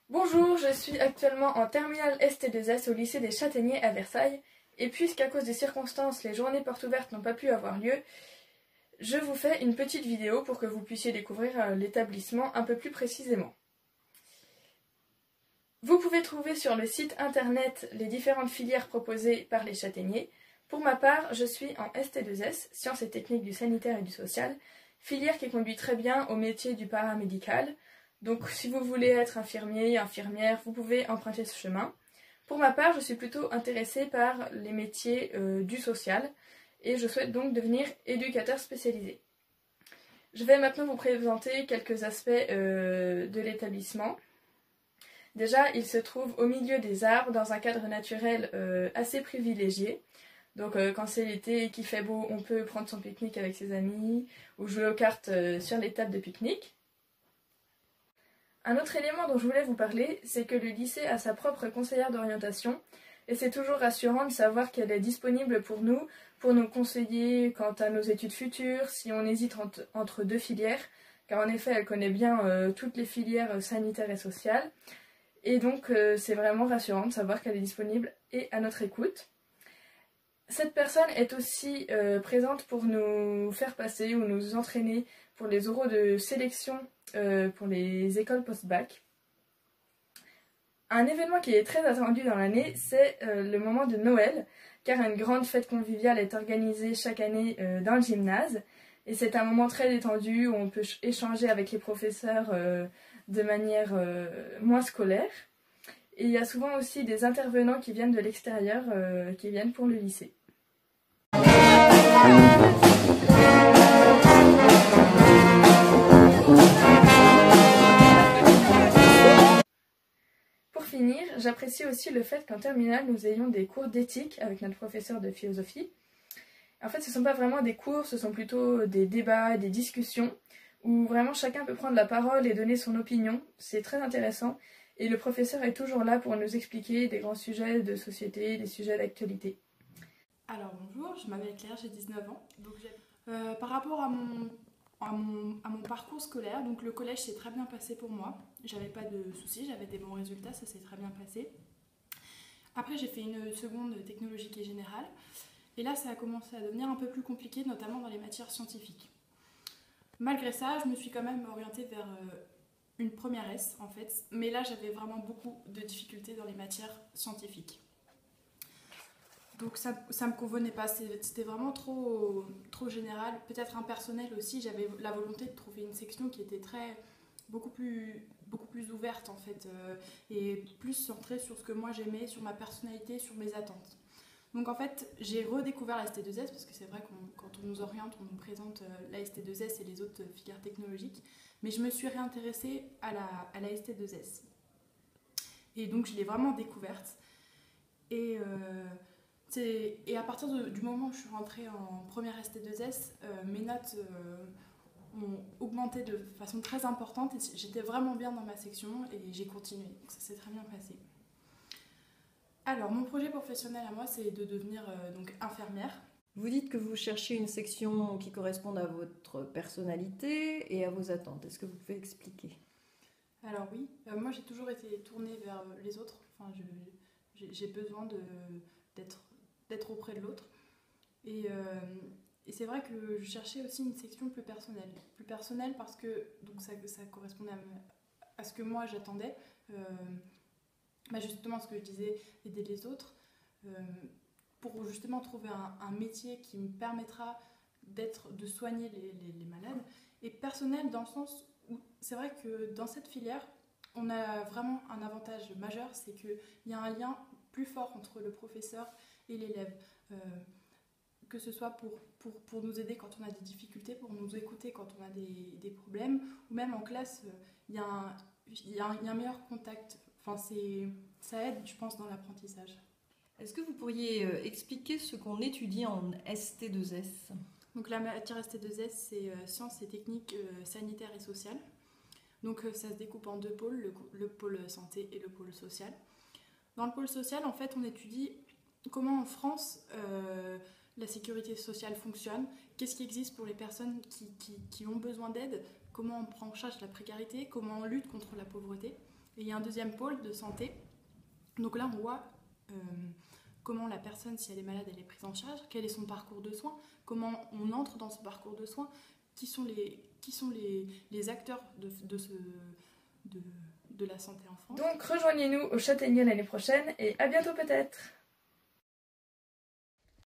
Bonjour, je suis actuellement en terminale ST2S au lycée des Châtaigniers à Versailles, et puisqu'à cause des circonstances, les journées portes ouvertes n'ont pas pu avoir lieu, je vous fais une petite vidéo pour que vous puissiez découvrir l'établissement un peu plus précisément. Vous pouvez trouver sur le site internet les différentes filières proposées par les Châtaigniers. Pour ma part, je suis en ST2S, Sciences et techniques du sanitaire et du social, filière qui conduit très bien au métier du paramédical. Donc si vous voulez être infirmier, infirmière, vous pouvez emprunter ce chemin. Pour ma part, je suis plutôt intéressée par les métiers du social et je souhaite donc devenir éducateur spécialisé. Je vais maintenant vous présenter quelques aspects de l'établissement. Déjà, il se trouve au milieu des arbres, dans un cadre naturel assez privilégié. Donc quand c'est l'été et qu'il fait beau, on peut prendre son pique-nique avec ses amis ou jouer aux cartes sur les tables de pique-nique. Un autre élément dont je voulais vous parler, c'est que le lycée a sa propre conseillère d'orientation et c'est toujours rassurant de savoir qu'elle est disponible pour nous conseiller quant à nos études futures, si on hésite entre deux filières, car en effet elle connaît bien toutes les filières sanitaires et sociales. Et donc c'est vraiment rassurant de savoir qu'elle est disponible et à notre écoute. Cette personne est aussi présente pour nous faire passer ou nous entraîner pour les oraux de sélection pour les écoles post-bac. Un événement qui est très attendu dans l'année, c'est le moment de Noël, car une grande fête conviviale est organisée chaque année dans le gymnase. Et c'est un moment très détendu où on peut échanger avec les professeurs de manière moins scolaire. Et il y a souvent aussi des intervenants qui viennent de l'extérieur, qui viennent pour le lycée. Pour finir, j'apprécie aussi le fait qu'en terminale, nous ayons des cours d'éthique avec notre professeur de philosophie. En fait, ce ne sont pas vraiment des cours, ce sont plutôt des débats, des discussions, où vraiment chacun peut prendre la parole et donner son opinion. C'est très intéressant, et le professeur est toujours là pour nous expliquer des grands sujets de société, des sujets d'actualité. Alors bonjour, je m'appelle Claire, j'ai 19 ans. Donc, par rapport à mon parcours scolaire, donc le collège s'est très bien passé pour moi. J'avais pas de soucis, j'avais des bons résultats, ça s'est très bien passé. Après j'ai fait une seconde technologique et générale. Et là ça a commencé à devenir un peu plus compliqué, notamment dans les matières scientifiques. Malgré ça, je me suis quand même orientée vers une première S en fait. Mais là j'avais vraiment beaucoup de difficultés dans les matières scientifiques. Donc ça me convenait pas, c'était vraiment trop général, peut-être impersonnel aussi. J'avais la volonté de trouver une section qui était beaucoup plus ouverte en fait, et plus centrée sur ce que moi j'aimais, sur ma personnalité, sur mes attentes. Donc en fait j'ai redécouvert la ST2S parce que c'est vrai que quand on nous oriente, on nous présente la ST2S et les autres filières technologiques, mais je me suis réintéressée à la ST2S. Et donc je l'ai vraiment découverte. Et à partir du moment où je suis rentrée en première ST2S, mes notes ont augmenté de façon très importante et j'étais vraiment bien dans ma section et j'ai continué. Donc ça s'est très bien passé. Alors mon projet professionnel à moi, c'est de devenir donc infirmière. Vous dites que vous cherchez une section qui corresponde à votre personnalité et à vos attentes. Est-ce que vous pouvez expliquer ? Alors oui, moi j'ai toujours été tournée vers les autres. Enfin, j'ai besoin d'être auprès de l'autre. Et c'est vrai que je cherchais aussi une section plus personnelle. Plus personnelle parce que donc ça correspondait à ce que moi j'attendais. Justement ce que je disais, aider les autres. Pour justement trouver un métier qui me permettra de soigner les malades. Et personnel dans le sens où c'est vrai que dans cette filière, on a vraiment un avantage majeur, c'est qu'il y a un lien plus fort entre le professeur et l'élève. Que ce soit pour nous aider quand on a des difficultés, pour nous écouter quand on a des problèmes, ou même en classe, il y a un meilleur contact. Enfin, ça aide, je pense, dans l'apprentissage. Est-ce que vous pourriez expliquer ce qu'on étudie en ST2S ? Donc la matière ST2S, c'est sciences et techniques sanitaires et sociales. Donc ça se découpe en deux pôles, le pôle santé et le pôle social. Dans le pôle social, en fait, on étudie comment en France la sécurité sociale fonctionne, qu'est-ce qui existe pour les personnes qui ont besoin d'aide, comment on prend en charge la précarité, comment on lutte contre la pauvreté. Et il y a un deuxième pôle de santé. Donc là, on voit comment la personne, si elle est malade, elle est prise en charge, quel est son parcours de soins, comment on entre dans ce parcours de soins, qui sont les acteurs de la santé en France. Donc rejoignez-nous au Châtaignier l'année prochaine et à bientôt peut-être.